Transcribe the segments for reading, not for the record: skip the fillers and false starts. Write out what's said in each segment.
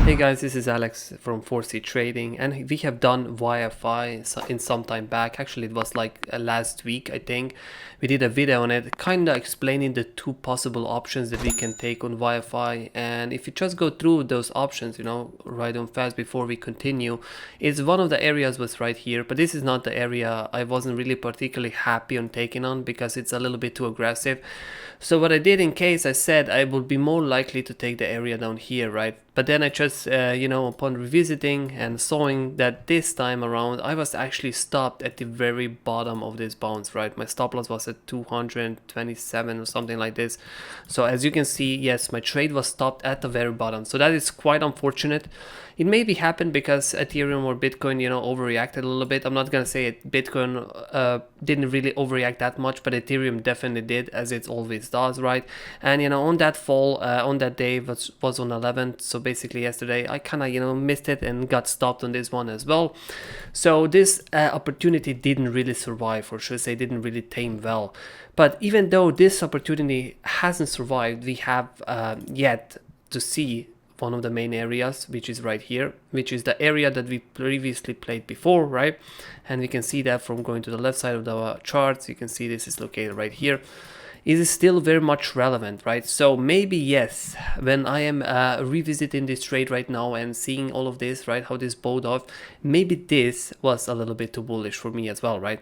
Hey guys, this is Alex from 4C Trading, and we have done YFI in some time back. Actually, it was like last week, I think. We did a video on it, kind of explaining the two possible options that we can take on YFI. And if you just go through those options, right on fast before we continue, it's one of the areas was right here, but this is not the area I wasn't really particularly happy on taking on because it's a little bit too aggressive. So what I did, in case I said I would be more likely to take the area down here, right? But then I just, upon revisiting and sawing that this time around, I was actually stopped at the very bottom of this bounce, right? My stop loss was at 227 or something like this. So as you can see, yes, my trade was stopped at the very bottom. So that is quite unfortunate. It maybe happened because Ethereum or Bitcoin, overreacted a little bit. I'm not going to say it, Bitcoin didn't really overreact that much, but Ethereum definitely did, as it always does, right? And, on that fall, on that day, was on 11th. So basically yesterday, I kind of, missed it and got stopped on this one as well. So this opportunity didn't really survive, or should I say didn't really tame well. But even though this opportunity hasn't survived, we have yet to see one of the main areas, which is right here, which is the area that we previously played before, right? And we can see that from going to the left side of the charts. You can see this is located right here. It is still very much relevant, right? So maybe yes, when I am revisiting this trade right now and seeing all of this, right, how this bowed off, maybe this was a little bit too bullish for me as well, right?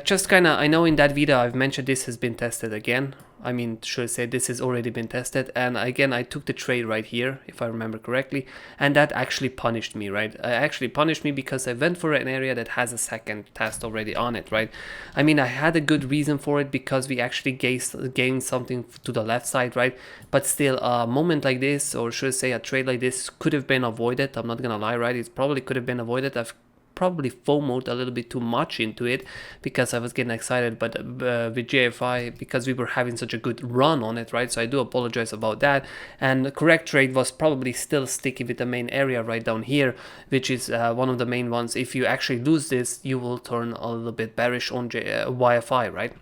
Just kind of, I know in that video I've mentioned this has been tested again. I mean, should I say this has already been tested, and again I took the trade right here, if I remember correctly, and that actually punished me, right? It actually punished me because I went for an area that has a second test already on it, right? I mean, I had a good reason for it because we actually gained something to the left side, right? But still, a moment like this, or should I say a trade like this, could have been avoided. I'm not gonna lie, right? It probably could have been avoided. I've probably FOMO'd a little bit too much into it because I was getting excited, but with JFI, because we were having such a good run on it, right? So I do apologize about that. And the correct trade was probably still sticking with the main area right down here, which is one of the main ones. If you actually lose this, you will turn a little bit bearish on YFI, right?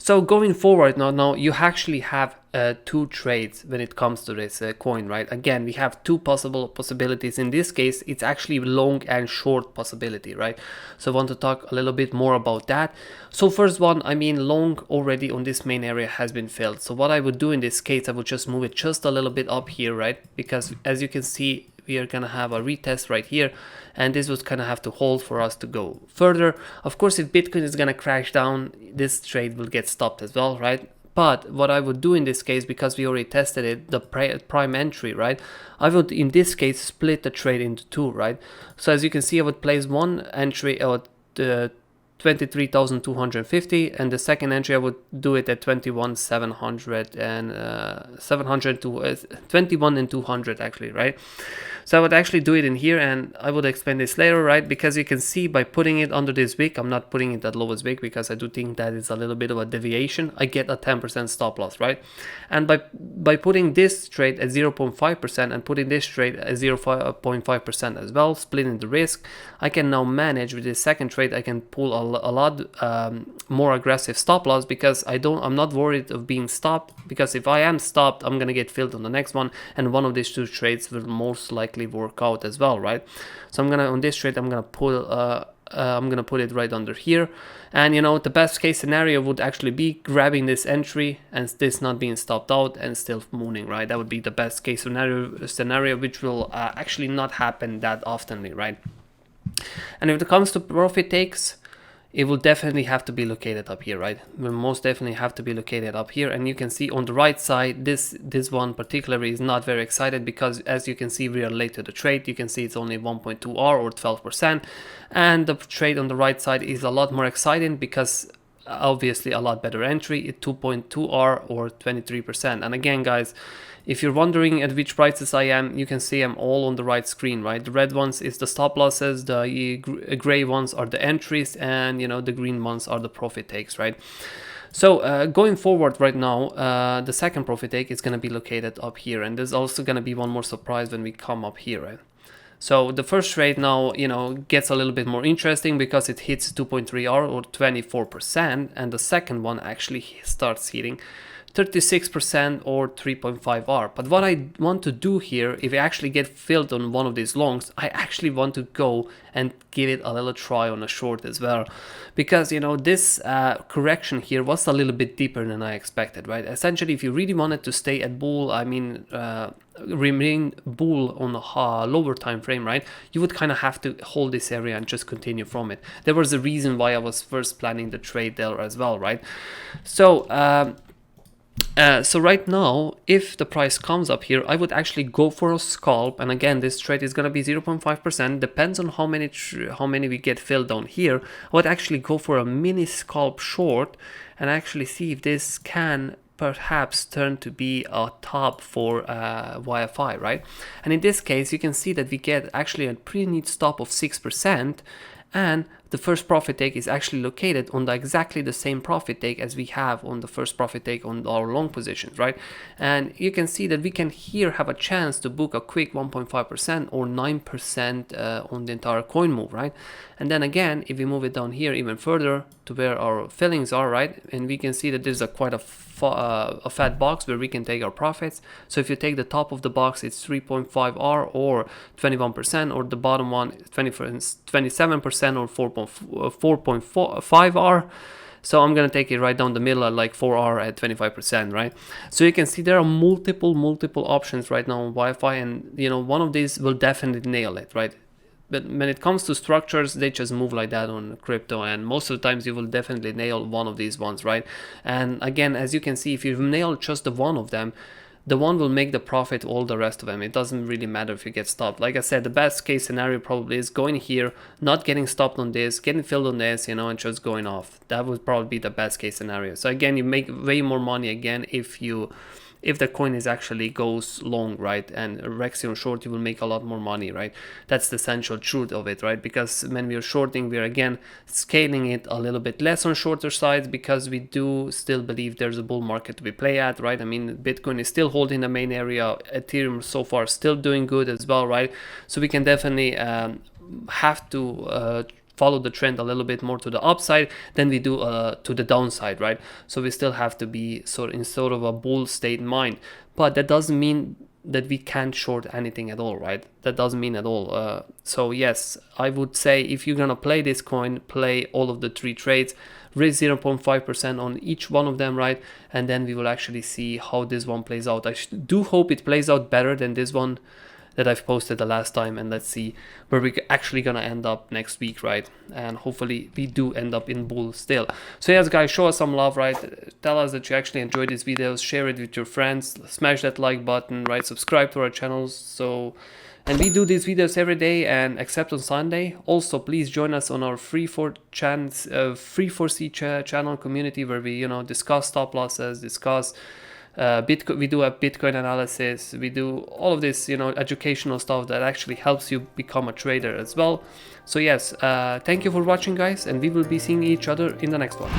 So going forward now you actually have two trades when it comes to this coin, right? Again, we have two possibilities. In this case, it's actually long and short possibility, right? So I want to talk a little bit more about that. So first one, I mean, long already on this main area has been filled. So what I would do in this case, I would just move it just a little bit up here, right? Because as you can see, we are gonna have a retest right here, and this would kind of have to hold for us to go further. Of course, if Bitcoin is gonna crash down, this trade will get stopped as well, right? But what I would do in this case, because we already tested it, the prime entry, right? I would in this case split the trade into two, right? So as you can see, I would place one entry at 23,250, and the second entry I would do it at 21,700 and 700 to 21 and 200 actually, right? So I would actually do it in here, and I would explain this later, right? Because you can see by putting it under this wick, I'm not putting it at lowest wick because I do think that is a little bit of a deviation. I get a 10% stop loss, right? And by putting this trade at 0.5% and putting this trade at 0.5% as well, splitting the risk, I can now manage with this second trade. I can pull a lot more aggressive stop loss because I'm not worried of being stopped, because if I am stopped, I'm gonna get filled on the next one, and one of these two trades will most likely work out as well, right? So on this trade I'm gonna put it right under here, and the best case scenario would actually be grabbing this entry and this not being stopped out and still mooning, right? That would be the best case scenario, which will actually not happen that oftenly, right? And if it comes to profit takes, it will definitely have to be located up here, right? Will most definitely have to be located up here. And you can see on the right side, this one particularly is not very excited because, as you can see, we are late to the trade. You can see it's only 1.2R or 12%, and the trade on the right side is a lot more exciting because obviously a lot better entry at 2.2R or 23%. And again, guys, if you're wondering at which prices I am, you can see I'm all on the right screen, right? The red ones is the stop losses, the gray ones are the entries, and the green ones are the profit takes, right? So going forward right now, the second profit take is going to be located up here, and there's also going to be one more surprise when we come up here, right? So the first trade now, gets a little bit more interesting because it hits 2.3R or 24%, and the second one actually starts hitting 36% or 3.5R. But what I want to do here, if I actually get filled on one of these longs, I actually want to go and give it a little try on a short as well, because this correction here was a little bit deeper than I expected, right? Essentially, if you really wanted to stay at bull, remain bull on a lower time frame, right, you would kind of have to hold this area and just continue from it. There was a reason why I was first planning the trade there as well, right? So right now, if the price comes up here, I would actually go for a scalp. And again, this trade is going to be 0.5%. Depends on how many we get filled down here. I would actually go for a mini scalp short and actually see if this can perhaps turn to be a top for YFI, right? And in this case, you can see that we get actually a pretty neat stop of 6%. And the first profit take is actually located on exactly the same profit take as we have on the first profit take on our long positions, right? And you can see that we can here have a chance to book a quick 1.5% or 9% on the entire coin move, right? And then again, if we move it down here even further to where our fillings are, right, and we can see that there's quite a fat box where we can take our profits. So if you take the top of the box, it's 3.5R or 21%, or the bottom one 27% or 4.5R. So I'm gonna take it right down the middle at like 4R at 25%, right? So you can see there are multiple options right now on Wi-Fi, and one of these will definitely nail it, right? But when it comes to structures, they just move like that on crypto, and most of the times you will definitely nail one of these ones, right? And again, as you can see, if you nail just the one of them, the one will make the profit all the rest of them. It doesn't really matter if you get stopped. Like I said, the best case scenario probably is going here, not getting stopped on this, getting filled on this, and just going off. That would probably be the best case scenario. So again, you make way more money again if the coin is actually goes long, right, and wrecks you on short, you will make a lot more money, right? That's the essential truth of it, right? Because when we are shorting, we are again scaling it a little bit less on shorter sides, because we do still believe there's a bull market to be play at, right? I mean, Bitcoin is still holding the main area, Ethereum so far still doing good as well, right? So we can definitely have to follow the trend a little bit more to the upside than we do to the downside, right? So we still have to be in sort of a bull state in mind, but that doesn't mean that we can't short anything at all, right? That doesn't mean at all. So yes, I would say if you're gonna play this coin, play all of the three trades, raise 0.5% on each one of them, right? And then we will actually see how this one plays out. I do hope it plays out better than this one that I've posted the last time, and let's see where we're actually gonna end up next week, right? And hopefully we do end up in bull still. So yes guys, show us some love, right? Tell us that you actually enjoyed these videos, share it with your friends, smash that like button, right? Subscribe to our channels. And we do these videos every day and except on Sunday. Also, please join us on our free4C channel community, where we discuss stop losses, discuss Bitcoin. We do a Bitcoin analysis. We do all of this, educational stuff that actually helps you become a trader as well. So yes, thank you for watching, guys, and we will be seeing each other in the next one.